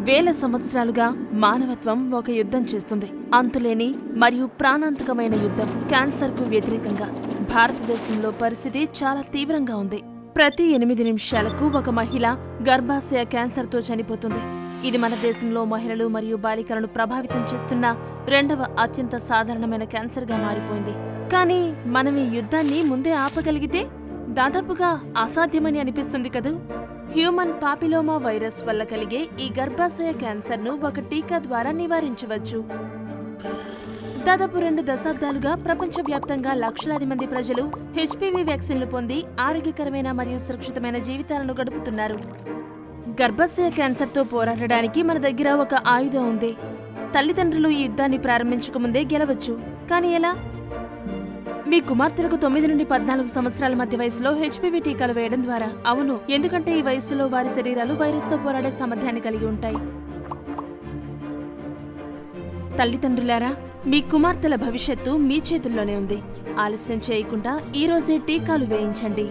వేల సంవత్సరాలుగా మానవత్వం ఒక యుద్ధం చేస్తుంది. అంతులేని మరియు ప్రాణాంతకమైన యుద్ధం క్యాన్సర్కు వ్యతిరేకంగా. భారతదేశంలో పరిస్థితి చాలా తీవ్రంగా ఉంది. ప్రతి 8 నిమిషాలకు ఒక మహిళ గర్భాశయ క్యాన్సర్తో చనిపోతుంది. ఇది మన దేశంలో మహిళలు మరియు బాలికలను ప్రభావితం చేస్తున్న 2వ అత్యంత సాధారణమైన క్యాన్సర్గా మారిపోయింది. కానీ మనం ఈ యుద్ధాన్ని ముందే ఆపగలిగితే దాదాపుగా అసాధ్యమని అనిపిస్తుంది కదూ. హ్యూమన్ పాపిలోమా వైరస్ వల్ల కలిగే ఈ గర్భాశయ క్యాన్సర్ను ఒక టీకా ద్వారా నివారించవచ్చు. దాదాపు 2 దశాబ్దాలుగా ప్రపంచవ్యాప్తంగా లక్షలాది మంది ప్రజలు హెచ్పివి వ్యాక్సిన్లు పొంది ఆరోగ్యకరమైన మరియు సురక్షితమైన జీవితాలను గడుపుతున్నారు. గర్భాశయ క్యాన్సర్తో పోరాడడానికి మన దగ్గర ఒక ఆయుధం ఉంది. తల్లిదండ్రులు ఈ యుద్ధాన్ని ప్రారంభించకముందే గెలవచ్చు. కానీ ఎలా? మీ కుమార్తెలకు 9 నుండి 14 సంవత్సరాల మధ్య వయసులో హెచ్పివి టీకాలు వేయడం ద్వారా. అవును, ఎందుకంటే ఈ వయసులో వారి శరీరాలు వైరస్తో పోరాడే సామర్థ్యాన్ని కలిగి ఉంటాయి. తల్లిదండ్రులారా, మీ కుమార్తెల భవిష్యత్తు మీ చేతుల్లోనే ఉంది. ఆలస్యం చేయకుండా ఈ రోజే టీకాలు వేయించండి.